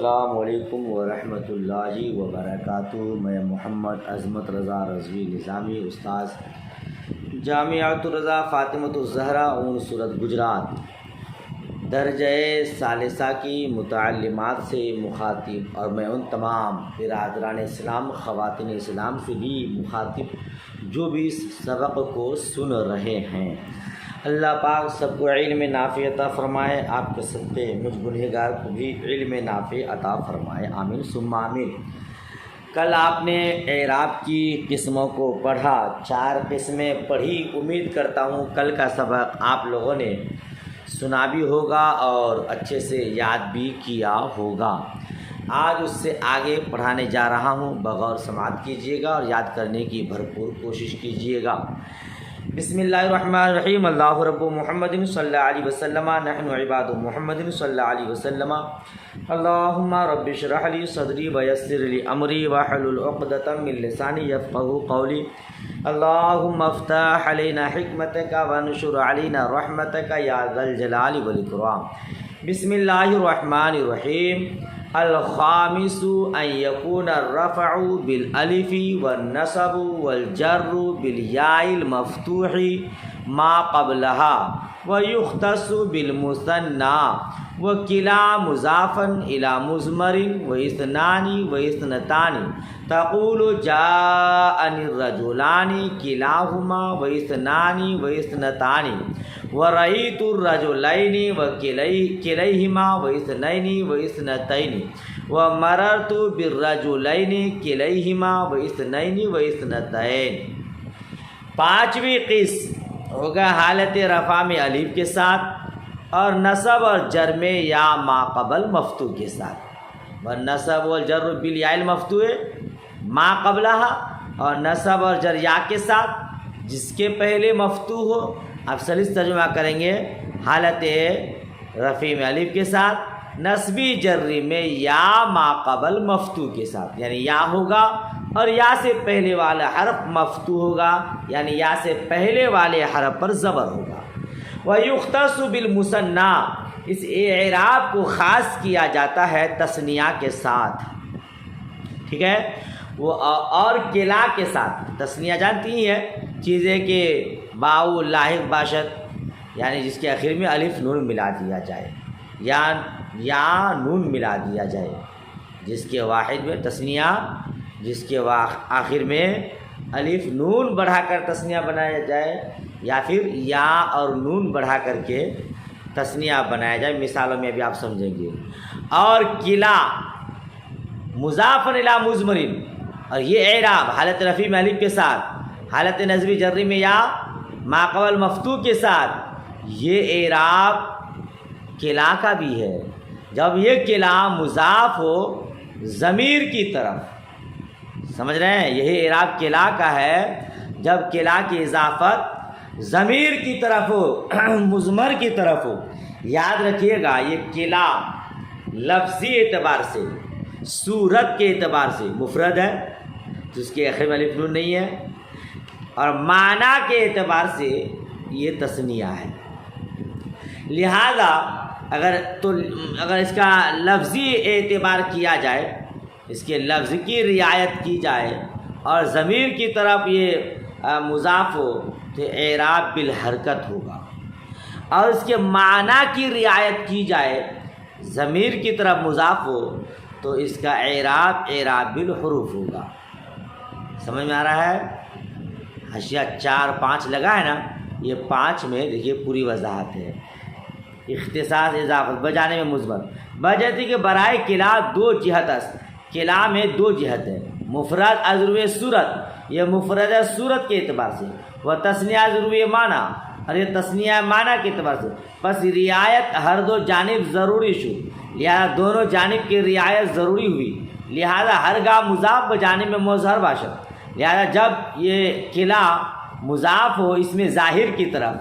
السلام علیکم ورحمۃ اللہ وبرکاتہ۔ میں محمد عظمت رضا رضوی نظامی، استاذ جامعۃ الرضا فاطمۃ الزہرا اون صورت گجرات، درجہ ثالثہ کی متعلمات سے مخاطب، اور میں ان تمام برادران اسلام، خواتین اسلام سے بھی مخاطب جو بھی اس سبق کو سن رہے ہیں۔ اللہ پاک سب کو علم نافع عطا فرمائے، آپ کے صدقے مجھ گنہگار کو بھی علم نافع عطا فرمائے، آمین ثم آمین۔ کل آپ نے اعراب کی قسموں کو پڑھا، 4 قسمیں پڑھی۔ امید کرتا ہوں کل کا سبق آپ لوگوں نے سنا بھی ہوگا اور اچھے سے یاد بھی کیا ہوگا۔ آج اس سے آگے پڑھانے جا رہا ہوں، بغور سماعت کیجیے گا اور یاد کرنے کی بھرپور کوشش کیجیے گا۔ بسم اللہ الرحمن الرحیم۔ اللہ رب محمد صلی اللہ علیہ وسلم، نحن عباد محمد صلی اللہ علیہ وسلم۔ اللہم رب اشرح لی صدری ویسر لی امری واحلل عقدۃ من لسانی یفقہوا قولی۔ اللہم افتح علینا حکمتک وانشر علینا رحمتک یا ذا الجلال والاکرام۔ بسم اللہ الرحمن الرحیم۔ الخامس ان یکون الرفع بالالف والنصب والجر بالیاء المفتوح ما قبلها ويختص بالمثنى وكلا مضافا الى مضمر واثنان واثنتان تقول جاءني الرجلان كلاهما واثنان واثنتان ورأيت الرجلين وكليهما واثنين واثنتين ومررت بالرجلين كليهما واثنين واثنتين۔ 5ویں قسم ہوگا حالت رفع میں الف کے ساتھ اور نصب اور جر میں یا ما قبل مفتوح کے ساتھ۔ والنصب والجر بالیاء المفتوح ما قبلها، اور نصب اور جر یا کے ساتھ جس کے پہلے مفتوح ہو۔ اب سلیس ترجمہ کریں گے، حالت رفع میں الف کے ساتھ، نصبی جری میں یا ما قبل مفتوح کے ساتھ، یعنی یا ہوگا اور یا سے پہلے والا حرف مفتوح ہوگا، یعنی یا سے پہلے والے حرف پر زبر ہوگا۔ وَيُخْتَصُ بِالْمُثَنَّى، اس اعراب کو خاص کیا جاتا ہے تثنیہ کے ساتھ، ٹھیک ہے، وہ اور کلا کے ساتھ۔ تثنیہ جانتی ہی ہے، چیزیں کہ باؤ لاحق باشد، یعنی جس کے آخر میں الف نون ملا دیا جائے یا نون ملا دیا جائے، جس کے واحد میں تثنیہ، جس کے آخر میں الف نون بڑھا کر تثنیہ بنایا جائے یا پھر یا اور نون بڑھا کر کے تثنیہ بنایا جائے، مثالوں میں بھی آپ سمجھیں گے۔ اور کلا مضاف الی مضمر، اور یہ اعراب حالت رفع میں الف کے ساتھ، حالت نصبی جری میں یا ما قبل مفتوح کے ساتھ، یہ اعراب کلا کا بھی ہے۔ جب یہ کلا مضاف ہو ضمیر کی طرف، سمجھ رہے ہیں، یہی اعراب کلا کا ہے جب کلا کی اضافت ضمیر کی طرف ہو، مضمر کی طرف ہو۔ یاد رکھیے گا، یہ کلا لفظی اعتبار سے، صورت کے اعتبار سے مفرد ہے، جس کے آخر میں الف نون نہیں ہے، اور معنی کے اعتبار سے یہ تثنیہ ہے۔ لہذا اگر اس کا لفظی اعتبار کیا جائے، اس کے لفظ کی رعایت کی جائے اور ضمیر کی طرف یہ مضاف ہو تو اعراب بالحرکت ہوگا، اور اس کے معنی کی رعایت کی جائے، ضمیر کی طرف مضاف ہو تو اس کا اعراب بالحروف ہوگا۔ سمجھ میں آ رہا ہے؟ حاشیہ 4 5 لگا ہے نا، یہ 5 میں دیکھیے پوری وضاحت ہے۔ اختصاص اضافت بجانے میں مضمر بجاتی کے برائے کلا 2 جہت است، کلا میں 2 جہت ہے، مفرد ازرو صورت، یہ مفرد صورت کے اعتبار سے، وہ تثنیہ ضروری معنی، اور یہ تثنیہ معنی کے اعتبار سے، پس رعایت ہر 2 جانب ضروری شو، لہذا دونوں جانب کی رعایت ضروری ہوئی، لہذا ہر گاہ مضاف بجانب میں مظہر باشد، لہذا جب یہ کلا مضاف ہو اس میں ظاہر کی طرف،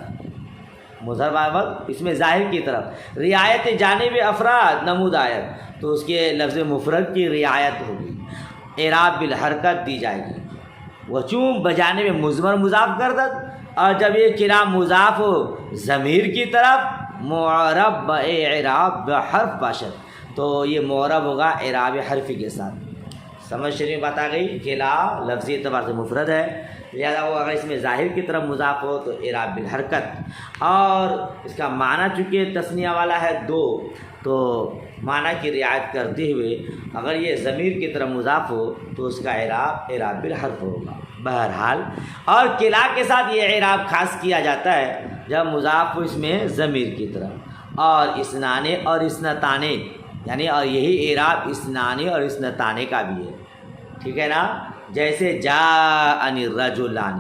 مظہر بابت اس میں ظاہر کی طرف رعایت جانب افراد نمود آیت، تو اس کے لفظ مفرد کی رعایت ہوگی، اعراب بالحرکت دی جائے گی۔ وہ چون بجانب مضمر مضاف کردت، اور جب یہ کلا مضاف ہو ضمیر کی طرف، معرب اعراب بحرف باشد، تو یہ معرب ہوگا اعراب حرفی کے ساتھ۔ سمجھ شریف بات آ گئی۔ کلا لفظی اعتبار سے مفرد ہے، لہٰذا وہ اگر اس میں ظاہر کی طرف مضاف ہو تو اعراب بالحرکت، اور اس کا معنی چونکہ تثنیہ والا ہے دو، تو معنی کی رعایت کرتے ہوئے اگر یہ ضمیر کی طرف مضاف ہو تو اس کا اعراب بالحرف ہوگا بہرحال۔ اور کلا کے ساتھ یہ اعراب خاص کیا جاتا ہے جب مضاف ہو اس میں ضمیر کی طرف، اور اسنانے اور اسنتانے، یعنی اور یہی اعراب اسنانے اور اسنتانے کا بھی ہے، ٹھیک ہے نا۔ جیسے جاءنی الرجلان،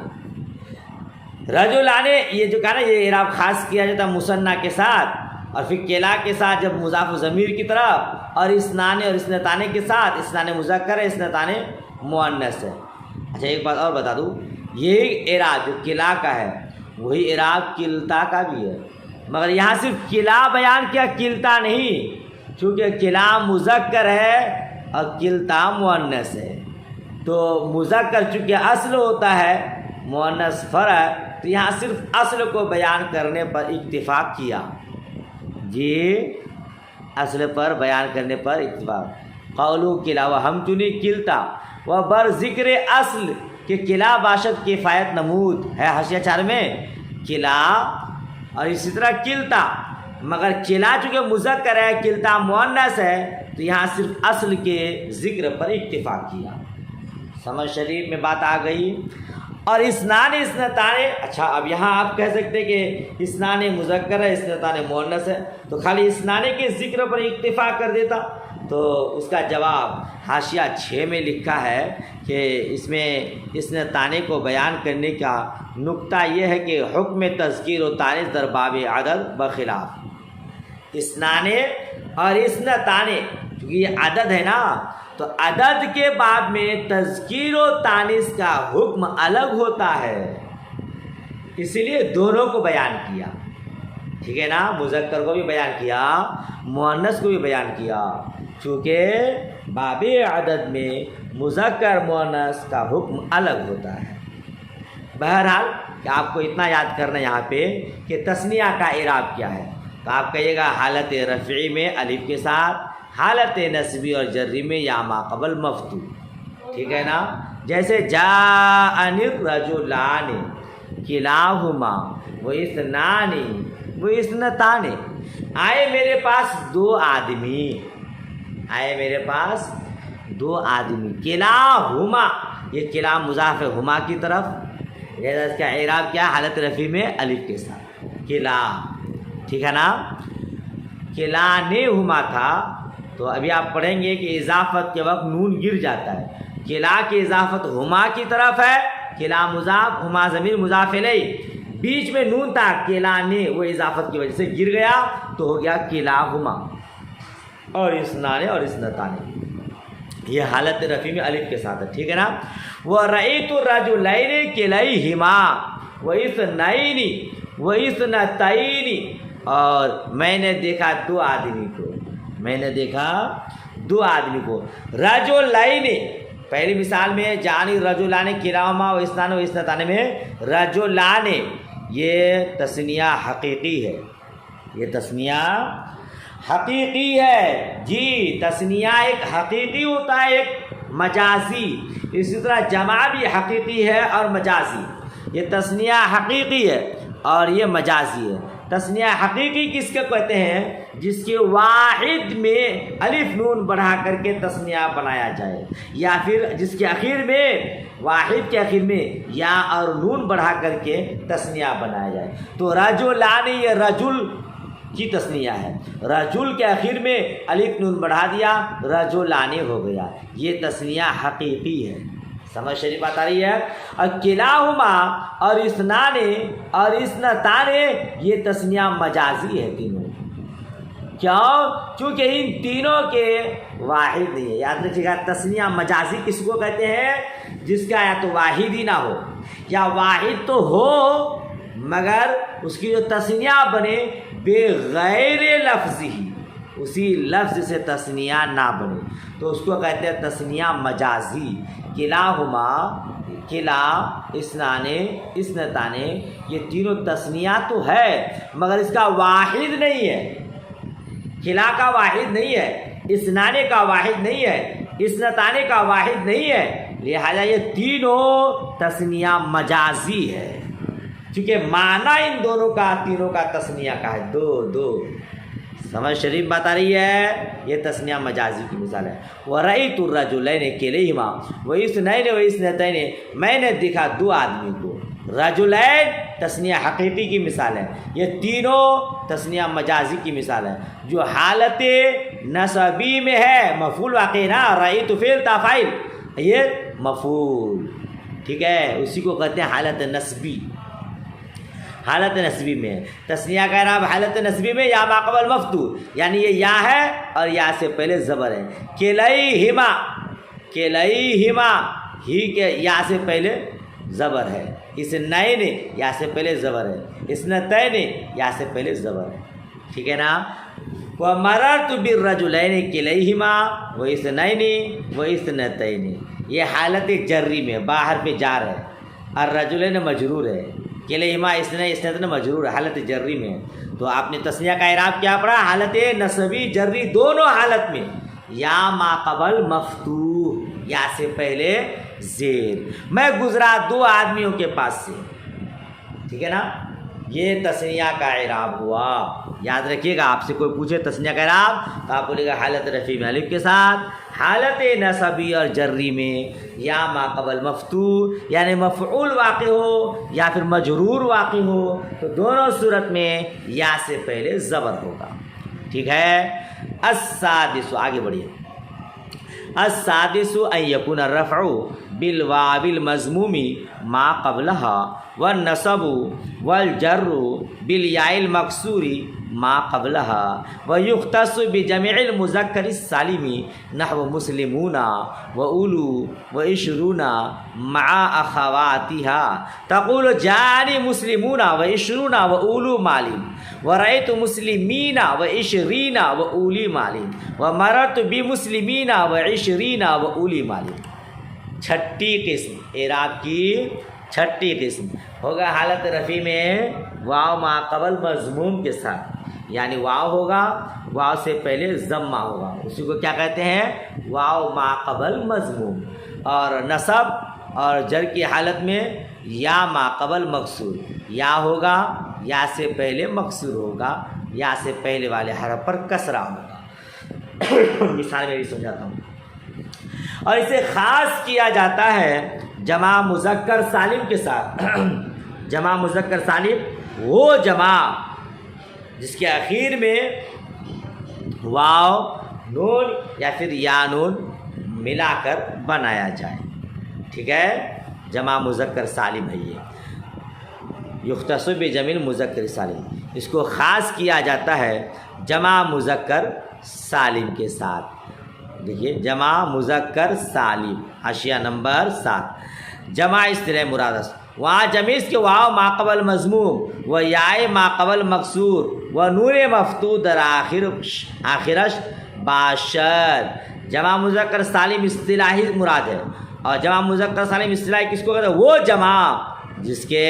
رجلان یہ جو کہا نا یہ اعراب خاص کیا جاتا ہے مثنیٰ کے ساتھ، اور پھر کلا کے ساتھ جب مضاف و ضمیر کی طرف، اور اسنانے اور اسنتانے کے ساتھ، اسنانے مذکر ہے اسنتانے مؤنث ہے۔ اچھا ایک بات اور بتا دوں، یہی اعراب جو کلا کا ہے وہی اعراب کلتا کا بھی ہے، مگر یہاں صرف کلا بیان کیا، کلتا نہیں، چونکہ کلا مذکر ہے اور کلتا مؤنث ہے، تو مذکر چونکہ اصل ہوتا ہے، مؤنث فرع، تو یہاں صرف اصل کو بیان کرنے پر اتفاق کیا، جی اصل پر بیان کرنے پر اتفاق۔ قولو کلا و ہم چنی کلتا و بر ذکر اصل کہ کلا باشد کفایت نمود ہے حاشیہ 4 میں کلا، اور اسی طرح کلتا، مگر کلا چونکہ مذکر ہے کلتا مؤنث ہے، تو یہاں صرف اصل کے ذکر پر اتفاق کیا۔ سمجھ شریف میں بات آ گئی۔ اور اسنان اسنتانے، اچھا اب یہاں آپ کہہ سکتے کہ اسنان مذکر ہے اسنتان مؤنث ہے، تو خالی اسنانے کے ذکر پر اکتفا کر دیتا، تو اس کا جواب حاشیہ 6 میں لکھا ہے کہ اس میں اسنتانے کو بیان کرنے کا نقطہ یہ ہے کہ حکم تذکیر و تانیث در باب عدد بخلاف اسنانے اور اسنتانے، کیونکہ یہ عدد ہے نا، تو عدد کے باب میں تذکیر و تانیث کا حکم الگ ہوتا ہے، اس لیے دونوں کو بیان کیا، ٹھیک ہے نا، مذکر کو بھی بیان کیا مؤنث کو بھی بیان کیا، چونکہ باب عدد میں مذکر مؤنث کا حکم الگ ہوتا ہے۔ بہرحال کہ آپ کو اتنا یاد کرنا یہاں پہ کہ تثنیہ کا اعراب کیا ہے، تو آپ کہیے گا حالت رفعی میں الف کے ساتھ، حالت نصبی اور جری میں یا ما قبل مفتوح، ٹھیک ہے نا۔ جیسے جاءنی الرجلان کلاہما و اثنان و اثنتان، آئے میرے پاس دو آدمی، آئے میرے پاس دو آدمی، کلاہما، یہ کلا مضاف ہما کی طرف، لہذا اس کا اعراب کیا، حالت رفعی میں الف کے ساتھ کلا، ٹھیک ہے نا۔ کلا نے ہما تھا، تو ابھی آپ پڑھیں گے کہ اضافت کے وقت نون گر جاتا ہے، کلا کی اضافت ہما کی طرف ہے، کلا مضاف ہما ضمیر مضاف الیہ، بیچ میں نون تھا کلا نے، وہ اضافت کی وجہ سے گر گیا تو ہو گیا کلا ہما، اور اسنانے اور اسنتانے، یہ حالت رفعی میں الف کے ساتھ ہے، ٹھیک ہے نا۔ وَرَأَيْتُ الرَّجُلَيْنِ كِلَيْهِمَا وَإِثْنَيْنِ وَإِثْنَتَيْنِ، اور میں نے دیکھا دو آدمی کو، میں نے دیکھا دو آدمی کو، رجلین، پہلی مثال میں جانی رجلان کلاہما و اثنان و اثنتان میں رجلان، یہ تثنیہ حقیقی ہے، یہ تثنیہ حقیقی ہے، جی تثنیہ ایک حقیقی ہوتا ہے ایک مجازی، اسی طرح جمع بھی حقیقی ہے اور مجازی، یہ تثنیہ حقیقی ہے اور یہ مجازی ہے۔ تثنیہ حقیقی کس کو کہتے ہیں، جس کے واحد میں الف نون بڑھا کر کے تثنیہ بنایا جائے، یا پھر جس کے اخیر میں واحد کے اخیر میں یا اور نون بڑھا کر کے تثنیہ بنایا جائے، تو رجلان یہ رجل کی تثنیہ ہے، رجل کے اخیر میں الف نون بڑھا دیا رجلان ہو گیا، یہ تثنیہ حقیقی ہے۔ سمجھ شریف بات آ رہی ہے۔ اور کلاہما اور اثنان اور اثنتان یہ تثنیہ مجازی ہے تینوں، کیوں؟ چونکہ ان تینوں کے واحد نہیں ہے، یاد رکھیے گا، تثنیہ مجازی کس کو کہتے ہیں، جس کا یا تو واحد ہی نہ ہو یا واحد تو ہو مگر اس کی جو تثنیہ بنے بغیر لفظ ہی، اسی لفظ سے تثنیہ نہ بنے، تو اس کو کہتے ہیں تثنیہ مجازی۔ کلاہما، کلا، اثنان، اثنتان، یہ تینوں تثنیہ تو ہے مگر اس کا واحد نہیں ہے، کلا کا واحد نہیں ہے، اسنانے کا واحد نہیں ہے، اسنتانے کا واحد نہیں ہے، لہذا یہ تینوں تثنیہ مجازی ہے، کیونکہ معنی ان دونوں کا تینوں کا تثنیہ کا ہے، دو دو۔ سمجھ شریف بات آ رہی ہے؟ یہ تثنیہ مجازی کی مثال ہے۔ وَرَأَيْتُ الرَّجُلَيْنِ كِلَيْهِمَا وَإِثْنَيْنِ وَإِثْنَتَيْنِ، میں نے دیکھا دو آدمی کو۔ رجلین تثنیہ حقیقی کی مثال ہے، یہ تینوں تثنیہ مجازی کی مثال ہے، جو حالت نسبی میں ہے، مفعول واقع نا، رأیت فعل تا فاعل، یہ مفعول، ٹھیک ہے، اسی کو کہتے ہیں حالت نسبی، حالت نسبی میں۔ تثنیہ کا اعراب حالت نسبی میں یا ما قبل مفتوح، یعنی یہ یا ہے اور یا سے پہلے زبر ہے۔ کلیہما، کلیہما، ہی کے یا سے پہلے زبر ہے۔ اثنین یا سے پہلے زبر ہے، اثنتین یا سے پہلے زبر ہے، ٹھیک ہے نا۔ وَمَرَرْتُ بِالرَّجُلَيْنِ كِلَيْهِمَا وَإِثْنَيْنِ وَإِثْنَتَيْنِ، یہ حالت جری میں، باہر پہ جار ہے، الرجلین مجرور ہے، کلیہما اثنین اثنتین مجرور ہے، حالت جری میں۔ تو آپ نے تثنیہ کا اعراب کیا پڑھا؟ حالت نسبی جری دونوں حالت میں، یا ما قبل مفتوح، یا سے پہلے زیر۔ میں گزرا دو آدمیوں کے پاس سے، ٹھیک ہے نا، یہ تثنیہ کا اعراب ہوا۔ یاد رکھیے گا، آپ سے کوئی پوچھے تثنیہ کا اعراب تو آپ بولے گا حالت رفیع میں الف کے ساتھ، حالت نسبی اور جری میں یا ما قبل مفتوح، یعنی مفعول واقع ہو یا پھر مجرور واقع ہو، تو دونوں صورت میں یا سے پہلے زبر ہوگا، ٹھیک ہے۔ السادس، آگے بڑھیے۔ السادس ان یکون الرفع بالواو المضموم ما قبلها والنصب والجر بالیاء المکسور ما قبلها ويختص بجمع المذکر السالم نحو مسلمون وأولو وعشرون مع أخواتها تقول جاءني مسلمون وعشرون وأولو مال ورأيت مسلمين وعشرين وأولي مال ومررت بمسلمين وعشرين وأولي مال۔ چھٹی قسم اعراب کی چھٹی قسم ہوگا حالت رفیع میں واو ما قبل مضموم کے ساتھ، یعنی واو ہوگا، واو سے پہلے ضمہ ہوگا، اسی کو کیا کہتے ہیں؟ واو ما قبل مضموم۔ اور نصب اور جر کی حالت میں یا ما قبل مکسور، یا ہوگا، یا سے پہلے مکسور ہوگا، یا سے پہلے والے حرف پر کسرہ ہوگا۔ مثال میں بھی سمجھاتا ہوں۔ اور اسے خاص کیا جاتا ہے جمع مذکر سالم کے ساتھ۔ جمع مذکر سالم وہ جمع جس کے آخر میں واو نون یا پھر یا نون ملا کر بنایا جائے، ٹھیک ہے، جمع مذکر سالم ہے یہ۔ یختص بجمع مذکر سالم، اس کو خاص کیا جاتا ہے جمع مذکر سالم کے ساتھ۔ دیکھیے جمع مذکر سالم، حاشیہ نمبر 7۔ جمع اصطلاح مرادس، وہاں جمع کے واو ما قبل مضموم و یائے ما قبل مکسور و نون مفتوح در آخرش باشد۔ جمع مذکر سالم اصطلاحی مراد ہے، اور جمع مذکر سالم اصطلاحی کس کو کہتے ہیں؟ وہ جمع جس کے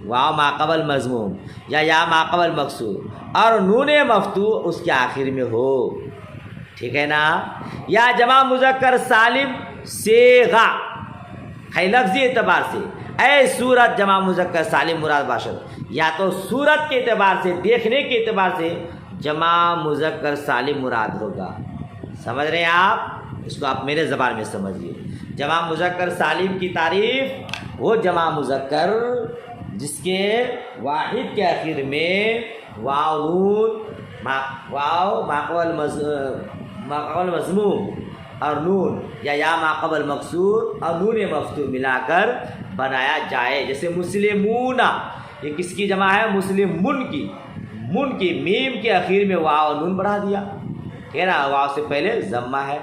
واو ما قبل مضموم یا ما قبل مکسور اور نون مفتوح اس کے آخر میں ہو، ٹھیک ہے نا۔ یا جمع مذکر سالم صیغہ ہے لفظی اعتبار سے، اے صورت جمع مذکر سالم مراد باشد، یا تو صورت کے اعتبار سے، دیکھنے کے اعتبار سے جمع مذکر سالم مراد ہوگا۔ سمجھ رہے ہیں آپ؟ اس کو آپ میرے زبان میں سمجھیے۔ جمع مذکر سالم کی تعریف وہ جمع مذکر جس کے واحد کے آخر میں واو نون واو ما قبل مضموم اور نون یا ما قبل مکسور اور نون مفتوح ملا کر بنایا جائے، جیسے مسلمون، یہ کس کی جمع ہے؟ مسلمون کی، من کی میم کے آخر میں واو نون بڑھا دیا، ٹھیک ہے نا، واو سے پہلے ضمہ ہے۔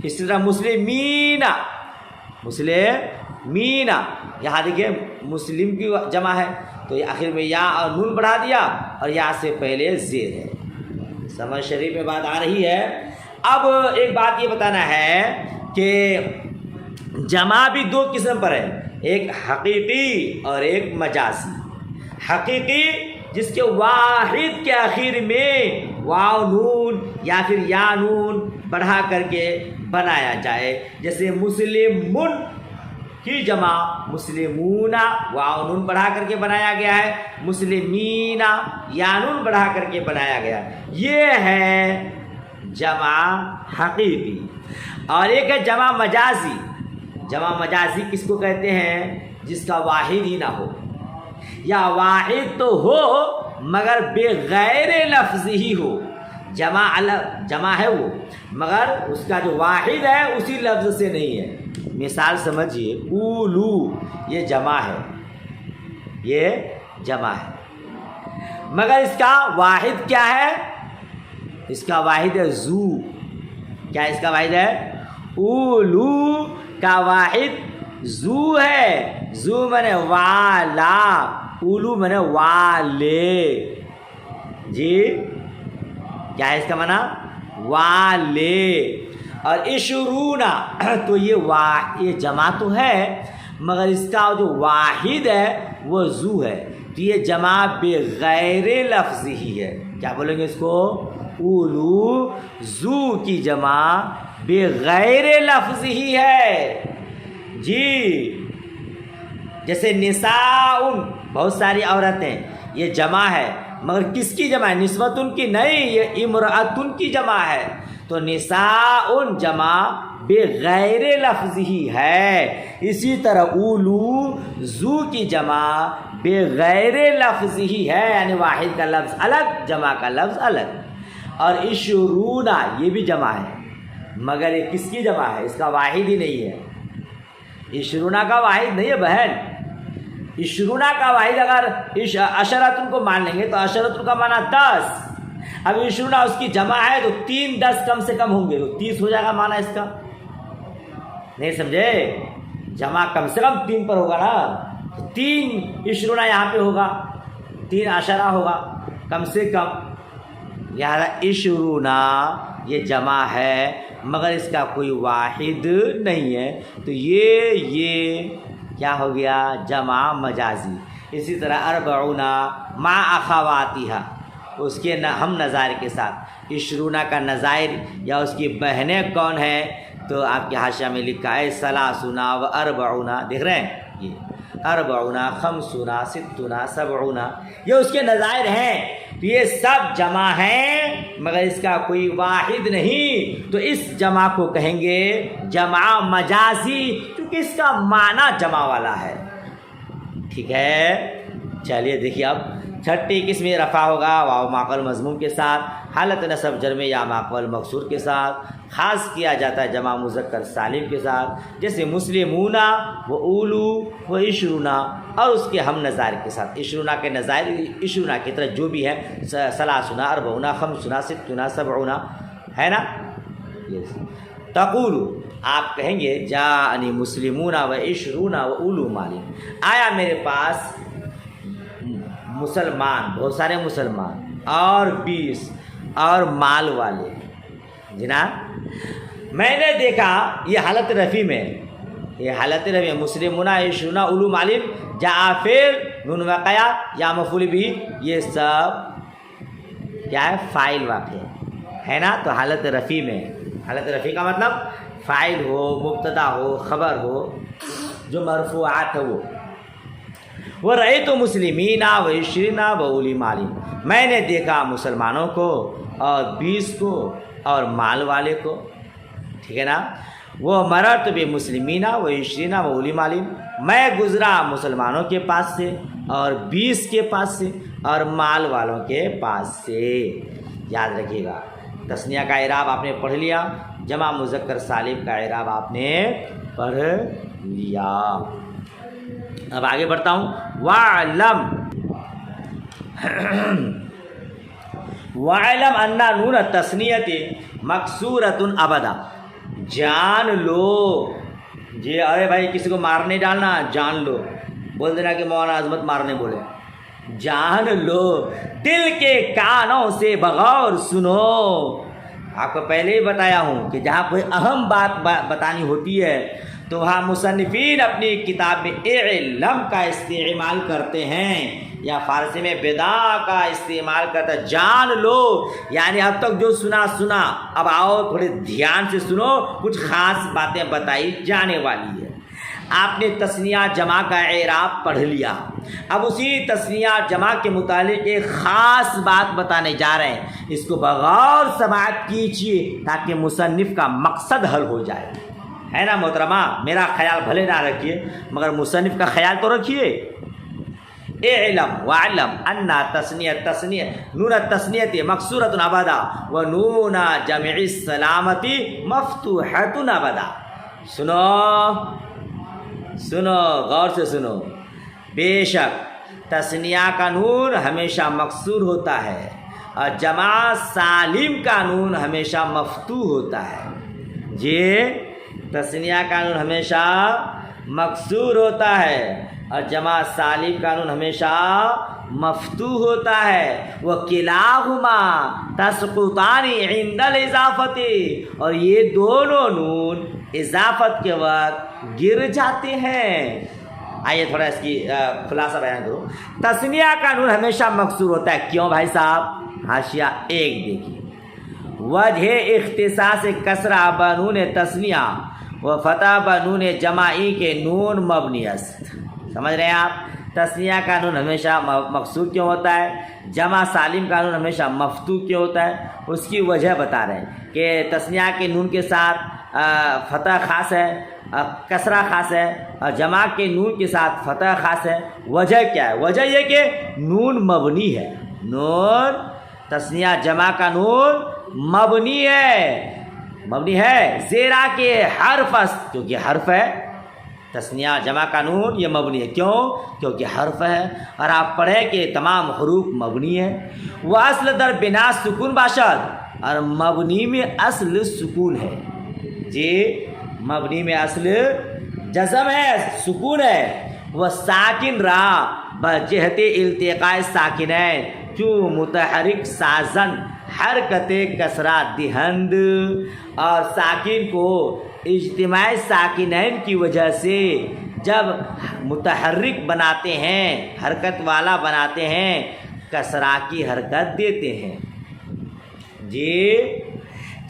اسی طرح مسلمین، مسلمین، یہاں دیکھیے مسلم کی جمع ہے تو یہ آخر میں یا اور نون بڑھا دیا اور یا سے پہلے زیر ہے۔ سمجھ شریف میں بات آ رہی ہے۔ اب ایک بات یہ بتانا ہے کہ جمع بھی دو قسم پر ہے، ایک حقیقی اور ایک مجازی۔ حقیقی جس کے واحد کے آخر میں واو نون یا پھر یا نون بڑھا کر کے بنایا جائے، جیسے مسلمون کی جمع مسلمون، واو نون بڑھا کر کے بنایا گیا ہے، مسلمین یا نون بڑھا کر کے بنایا گیا، یہ ہے جمع حقیقی۔ اور ایک ہے جمع مجازی۔ جمع مجازی کس کو کہتے ہیں؟ جس کا واحد ہی نہ ہو، یا واحد تو ہو مگر بغیر لفظ ہی ہو، جمع ہے وہ مگر اس کا جو واحد ہے اسی لفظ سے نہیں ہے۔ مثال سمجھیے، اولو یہ جمع ہے، یہ جمع ہے مگر اس کا واحد کیا ہے؟ اس کا واحد ہے زو۔ کیا اس کا واحد ہے؟ اولو کا واحد زو ہے، زو منے والا، اولو منے والے، جی کیا ہے اس کا معنی؟ والے۔ اور عشرون تو یہ جمع تو ہے مگر اس کا جو واحد ہے وہ زو ہے، تو یہ جمع بغیر لفظ ہی ہے۔ کیا بولیں گے اس کو؟ اولو زو کی جمع بغیر لفظ ہی ہے، جی۔ جیسے نساؤن بہت ساری عورتیں، یہ جمع ہے مگر کس کی جمع ہے؟ نسوتن کی نہیں، یہ امرأتن کی جمع ہے، تو نساؤن جمع بغیر لفظ ہی ہے۔ اسی طرح اولو زو کی جمع بغیر لفظ ہی ہے، یعنی واحد کا لفظ الگ جمع کا لفظ الگ۔ اور عشرون یہ بھی جمع ہے مگر یہ کس کی جمع ہے؟ اس کا واحد ہی نہیں ہے، عشرون کا واحد نہیں ہے بہن۔ عشرون کا واحد اگر عشرتن کو مان لیں گے تو عشرتن کا معنی 10، اب عشرون اس کی جمع ہے تو 3 10 کم سے کم ہوں گے تو 30 ہو جائے گا معنی اس کا، نہیں سمجھے؟ جمع کم سے کم 3 پر ہوگا نا، 3 عشرون یہاں پہ ہوگا، 3 عشرہ ہوگا کم سے کم، لہذا عشرون یہ جمع ہے مگر اس کا کوئی واحد نہیں ہے، تو یہ کیا ہو گیا؟ جمع مجازی۔ اسی طرح اربعون مع اخواتها، اس کے ہم نظائر کے ساتھ، عشرون کا نظائر یا اس کی بہنیں کون ہیں؟ تو آپ کے حاشیہ میں لکھا ہے ثلاثون و اربعون، دیکھ رہے ہیں یہ اربعون، خمسون، ستون، سبعون، یہ اس کے نظائر ہیں، تو یہ سب جمع ہیں مگر اس کا کوئی واحد نہیں، تو اس جمع کو کہیں گے جمع مجازی، کیونکہ اس کا معنی جمع والا ہے، ٹھیک ہے۔ چلیے دیکھیے اب چھٹی قسم رفع ہوگا واو ماقبل مضموم کے ساتھ، حالت نصب جر میں یا ماقبل مکسور کے ساتھ، خاص کیا جاتا ہے جمع مذکر سالم کے ساتھ، جیسے مسلمون و اولو و عشرون، اور اس کے ہم نظائر کے ساتھ، عشرون کے نظائر عشرون کی طرح جو بھی ہے، ثلاثون، اربعون، خمسون، ستون، سبعون، ہے نا۔ تقول آپ کہیں گے جاءنی مسلمون و عشرون و اولو مال، آیا میرے پاس مسلمان، بہت سارے مسلمان اور 20 اور مال والے، جناب میں نے دیکھا، یہ حالت رفع میں، یہ حالت رفع مسلمون عشرون اولو مال، جاء فعل نون واقعہ یا مفعول بھی، یہ سب کیا ہے؟ فاعل واقع ہے نا، تو حالت رفع میں، حالت رفع کا مطلب فاعل ہو، مبتدا ہو، خبر ہو، جو مرفوعات ہے وہ رأیت مسلمین و عشرین و اولی مال، میں نے دیکھا مسلمانوں کو اور 20 کو اور مال والے کو، ٹھیک ہے نا۔ وہ مررت بمسلمین و عشرین و اولی مال، میں گزرا مسلمانوں کے پاس سے اور 20 کے پاس سے اور مال والوں کے پاس سے، یاد رکھیے گا۔ تثنیہ کا اعراب آپ نے پڑھ لیا، جمع مذکر سالم کا اعراب آپ نے پڑھ لیا۔ اب آگے بڑھتا ہوں، وَعْلَمْ وَعْلَمْ أَنَّ نُونَ التَّثْنِيَةِ مَكْسُورَةٌ أَبَدًا، جان لو، جی ارے بھائی کسی کو مارنے ڈالنا، جان لو، بول دینا کہ مولانا عظمت مارنے بولے، جان لو، دل کے کانوں سے بغور سنو۔ آپ کو پہلے ہی بتایا ہوں کہ جہاں کوئی اہم بات بتانی ہوتی ہے تو وہاں مصنفین اپنی کتاب میں اعلم کا استعمال کرتے ہیں، یا فارسی میں بدا کا استعمال کرتا ہے، جان لو، یعنی اب تک جو سنا، اب آؤ تھوڑے دھیان سے سنو، کچھ خاص باتیں بتائی جانے والی ہے۔ آپ نے تثنیہ جمع کا اعراب پڑھ لیا، اب اسی تثنیہ جمع کے متعلق ایک خاص بات بتانے جا رہے ہیں، اس کو بغور سماعت کیجیے تاکہ مصنف کا مقصد حل ہو جائے، ہے نا محترمہ؟ میرا خیال بھلے نہ رکھیے مگر مصنف کا خیال تو رکھیے۔ اعلم وعلم ان تثنیہ نون التثنیہ مکسورۃ ابدا و نون جمع السلامۃ مفتوحۃ ابدا۔ سنو غور سے سنو، بے شک تثنیہ کا نون ہمیشہ مکسور ہوتا ہے اور جمع سالم کا نون ہمیشہ مفتوح ہوتا ہے۔ جی، تثنیہ کا نون ہمیشہ مکسور ہوتا ہے اور جمع سالم کا نون ہمیشہ مفتوح ہوتا ہے۔ وکلاہما تسقطان عند الاضافۃ، اور یہ دونوں نون اضافت کے وقت گر جاتے ہیں۔ آئیے تھوڑا اس کی خلاصہ بیان کرو۔ تثنیہ کا نون ہمیشہ مکسور ہوتا ہے، کیوں بھائی صاحب؟ حاشیہ 1 دیکھیے، وجہ اختصاص کسرہ بنون تثنیہ و فتح بنون جمعی کے نون مبنی است۔ سمجھ رہے ہیں آپ؟ تثنیہ کا نون ہمیشہ مکسور کیوں ہوتا ہے، جمع سالم کا نون ہمیشہ مفتوح کیوں ہوتا ہے؟ اس کی وجہ بتا رہے ہیں کہ تثنیہ کے نون کے ساتھ فتح خاص ہے، کسرہ خاص ہے، اور جمع کے نون کے ساتھ فتح خاص ہے۔ وجہ کیا ہے؟ وجہ یہ کہ نون مبنی ہے، نون تثنیہ جمع کا نون مبنی ہے زیرا کے حرف است، کیونکہ حرف ہے۔ تثنیہ جمع کا نون یہ مبنی ہے، کیوں؟ کیونکہ حرف ہے، اور آپ پڑھیں کہ تمام حروف مبنی ہے۔ وہ اصل در بنا سکون باشد، اور مبنی میں اصل سکون ہے۔ جی، مبنی میں اصل جزم ہے، سکون ہے۔ وہ ساکن را بجہت التقاء ساکنین، کیوں متحرک سازن حرکت کسرہ دہند، اور ساکن کو اجتماع ساکنین کی وجہ سے جب متحرک بناتے ہیں، حرکت والا بناتے ہیں، کسرہ کی حرکت دیتے ہیں۔ جی،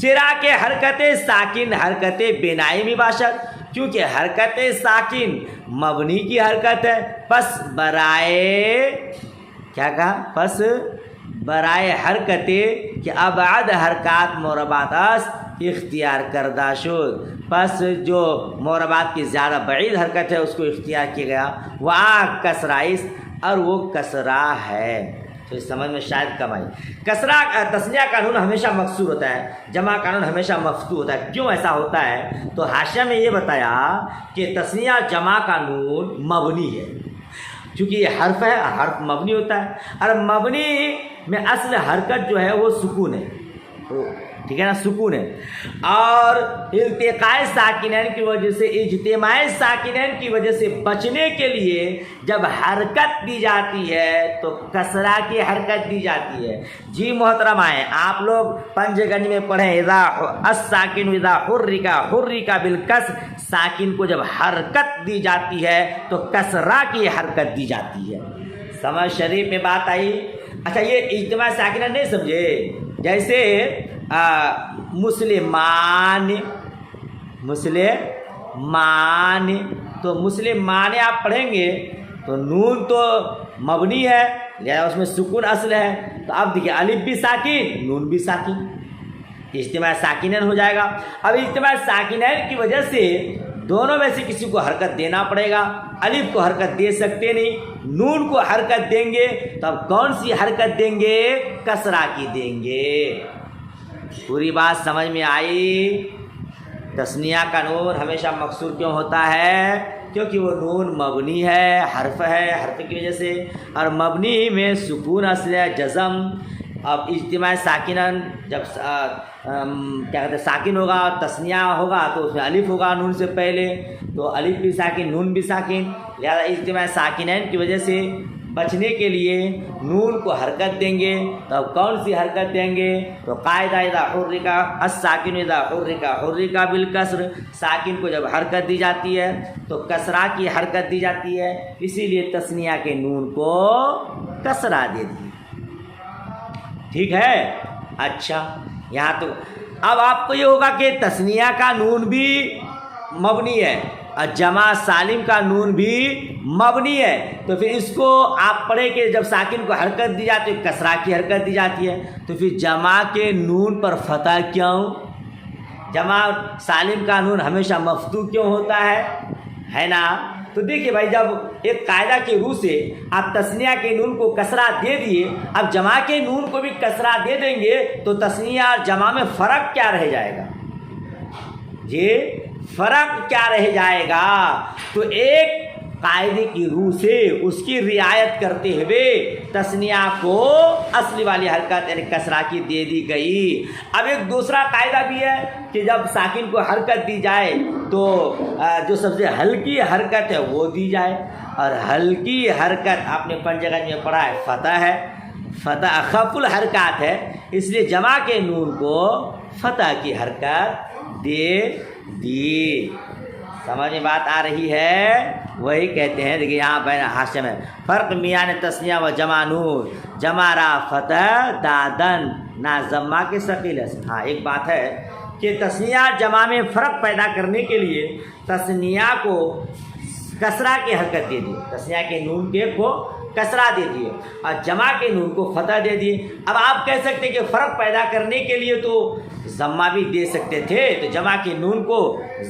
چرا کے حرکت ساکن حرکت بنائی میں باشد، کیونکہ حرکت ساکن مبنی کی حرکت ہے، پس برائے کیا کہا؟ پس برائے حرکت کہ ابعد حرکات مربعات است اختیار کردہ شد، پس جو مربعات کی زیادہ بعید حرکت ہے اس کو اختیار کیا گیا۔ وہاں کسرہ اس، اور وہ کسرہ ہے۔ تو اس سمجھ میں شاید کم آئی۔ کسرہ تثنیہ کا نون ہمیشہ مکسور ہوتا ہے، جمع کا نون ہمیشہ مفتوح ہوتا ہے۔ کیوں ایسا ہوتا ہے؟ تو حاشیہ میں یہ بتایا کہ تثنیہ جمع کا نون مبنی ہے، چونکہ یہ حرف ہے، حرف مبنی ہوتا ہے، اور مبنی میں اصل حرکت جو ہے وہ سکون ہے، ٹھیک ہے نا، سکون ہے۔ اور التقاء ساکنین کی وجہ سے، اجتماع ساکنین کی وجہ سے بچنے کے لیے جب حرکت دی جاتی ہے تو کسرہ کی حرکت دی جاتی ہے۔ جی محترمہ، آپ لوگ پنجگنی میں پڑھیں، اذا الساکن اذا حرک بالکسر، ساکن کو جب حرکت دی جاتی ہے تو کسرہ کی حرکت دی جاتی ہے۔ سمجھ شریف میں بات آئی؟ اچھا، یہ اجتماع ساکنین نہیں سمجھے؟ جیسے مسلمان، تو مسلمان آپ پڑھیں گے تو نون تو مبنی ہے، لہذا اس میں سکون اصل ہے، تو اب دیکھیے الف بھی ساکن، نون بھی ساکن، اجتماع ساکنین ہو جائے گا۔ اب اجتماع ساکنین کی وجہ سے دونوں میں سے کسی کو حرکت دینا پڑے گا۔ الف کو حرکت دے سکتے نہیں، نون کو حرکت دیں گے، تو اب کون سی حرکت دیں گے؟ کسرہ کی دیں گے۔ پوری بات سمجھ میں آئی؟ تثنیہ کا نون ہمیشہ مکسور کیوں ہوتا ہے؟ کیونکہ وہ نون مبنی ہے، حرف ہے، حرف کی وجہ سے، اور مبنی میں سکون اصل ہے، جزم۔ اب اجتماع ساکنن جب کیا کہتے ہیں ساکن ہوگا، تثنیہ ہوگا تو اس میں الف ہوگا نون سے پہلے، تو الف بھی ساکن، نون بھی ساکن، لہذا اجتماع ساکنین کی وجہ سے بچنے کے لیے نون کو حرکت دیں گے، تو اب کون سی حرکت دیں گے؟ تو قاعدہ اذا حرک الساکن اذا حرک بالکسر، ساکن کو جب حرکت دی جاتی ہے تو کسرہ کی حرکت دی جاتی ہے، اسی لیے تثنیہ کے نون کو کسرہ دے دی۔ ٹھیک ہے؟ اچھا، یہاں تو اب آپ کو یہ ہوگا کہ تثنیہ کا نون بھی مبنی ہے اور جمع سالم کا نون بھی مبنی ہے، تو پھر اس کو آپ پڑھیں کہ جب ساکن کو حرکت دی جاتی ہے کسرہ کی حرکت دی جاتی ہے، تو پھر جمع کے نون پر فتح کیوں؟ جمع سالم کا نون ہمیشہ مفتوح کیوں ہوتا ہے نا؟ تو دیکھیے بھائی، جب ایک قاعدہ کے روح سے آپ تثنیہ کے نون کو کسرہ دے دیے، اب جمع کے نون کو بھی کسرہ دے دیں گے تو تثنیہ اور جمع میں فرق کیا رہ جائے گا؟ جی فرق کیا رہ جائے گا؟ تو ایک قاعدے کی روح سے اس کی رعایت کرتے ہوئے تثنیہ کو اصلی والی حرکت یعنی کسرہ کی دے دی گئی۔ اب ایک دوسرا قاعدہ بھی ہے کہ جب ساکن کو حرکت دی جائے تو جو سب سے ہلکی حرکت ہے وہ دی جائے، اور ہلکی حرکت آپ نے پنجگن میں پڑھا ہے فتح ہے، فتح اخف الحرکات ہے، اس لیے جمع کے نون کو فتح کی حرکت دے دی۔ سمجھ میں بات آ رہی ہے؟ وہی کہتے ہیں، دیکھیے یہاں بین حاشیہ میں فرق میان تثنیہ و جمع نون، جمع را فتح دادن نا ضمہ کے ثقیل ہے۔ ہاں ایک بات ہے کہ تثنیہ جمع میں فرق پیدا کرنے کے لیے تثنیہ کو کسرہ کی حرکت دے دی، تثنیہ کے نون کے کو کسرہ دے دیے اور جمع کے نون کو فتح دے دیے۔ اب آپ کہہ سکتے کہ فرق پیدا کرنے کے لیے تو ضمہ بھی دے سکتے تھے، تو جمع کے نون کو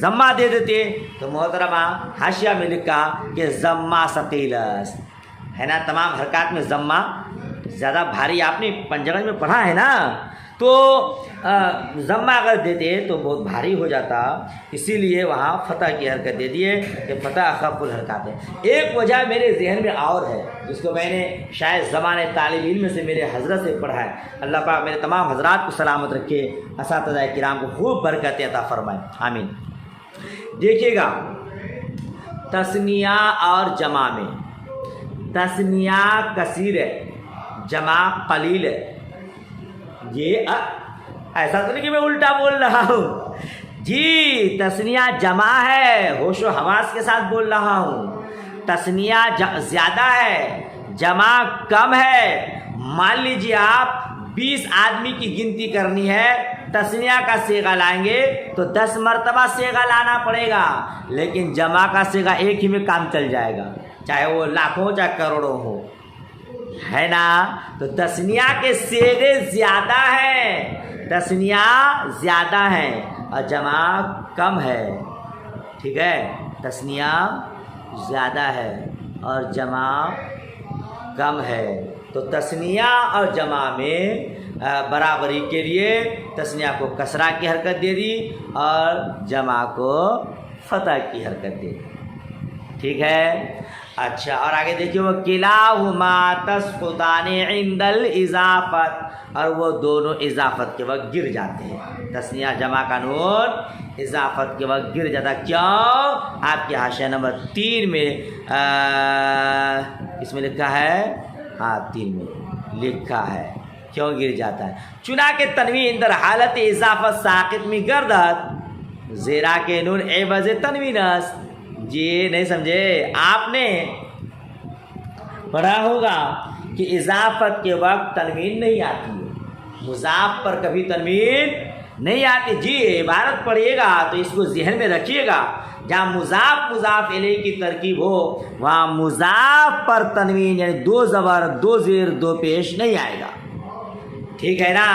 ضمہ دے دیتے، تو محترمہ حاشیہ میں لکھا کہ ضمہ ثقیلس ہے نا، تمام حرکات میں ضمہ زیادہ بھاری، آپ نے پنجگن میں پڑھا ہے نا، تو ضمہ اگر دیتے تو بہت بھاری ہو جاتا، اسی لیے وہاں فتح کی حرکت دے دیے کہ فتح اخف الحرکات ہے۔ ایک وجہ میرے ذہن میں اور ہے جس کو میں نے شاید زمانے طالب علم سے میرے حضرت سے پڑھا ہے، اللہ پاک میرے تمام حضرات کو سلامت رکھے، اساتذہ کرام کو خوب برکت عطا فرمائے، آمین۔ دیکھیے گا تثنیہ اور جمع میں، تثنیہ کثیر ہے، جمع قلیل ہے۔ یہ ایسا تو نہیں کہ میں الٹا بول رہا ہوں، جی تثنیہ جمع ہے، ہوش و حواس کے ساتھ بول رہا ہوں، تثنیہ زیادہ ہے، جمع کم ہے۔ مان لیجیے آپ 20 آدمی کی گنتی کرنی ہے، تثنیہ کا صیغہ لائیں گے تو 10 مرتبہ صیغہ لانا پڑے گا، لیکن جمع کا صیغہ ایک ہی میں کام چل جائے گا، چاہے وہ لاکھوں چاہے کروڑوں ہو، ہے نا؟ تو تثنیہ کے صیغے زیادہ ہیں، تثنیہ زیادہ ہیں اور جمع کم ہے، ٹھیک ہے؟ تثنیہ زیادہ ہے اور جمع کم ہے، تو تثنیہ اور جمع میں برابری کے لیے تثنیہ کو کسرہ کی حرکت دے دی اور جمع کو فتح کی حرکت دے دی، ٹھیک ہے؟ اچھا، اور آگے دیکھیے وہ کلاہما تسقطان عند الاضافت، اور وہ دونوں اضافت کے وقت گر جاتے ہیں، تثنیہ جمع کا نون اضافت کے وقت گر جاتا ہے، کیوں؟ آپ کے حاشیہ نمبر 3 میں اس میں لکھا ہے، ہاں 3 میں لکھا ہے کیوں گر جاتا ہے، چنانکہ تنوین در حالت اضافت ساقط میں گردت زیرا کے نون عوض تنوین است۔ جی نہیں سمجھے؟ آپ نے پڑھا ہوگا کہ اضافت کے وقت تنوین نہیں آتی ہے، مضاف پر کبھی تنوین نہیں آتی، جی عبارت پڑھیے گا تو اس کو ذہن میں رکھیے گا، جہاں مضاف مضاف الیہ کی ترکیب ہو وہاں مضاف پر تنوین یعنی 2 زبر 2 زیر 2 پیش نہیں آئے گا، ٹھیک ہے نا؟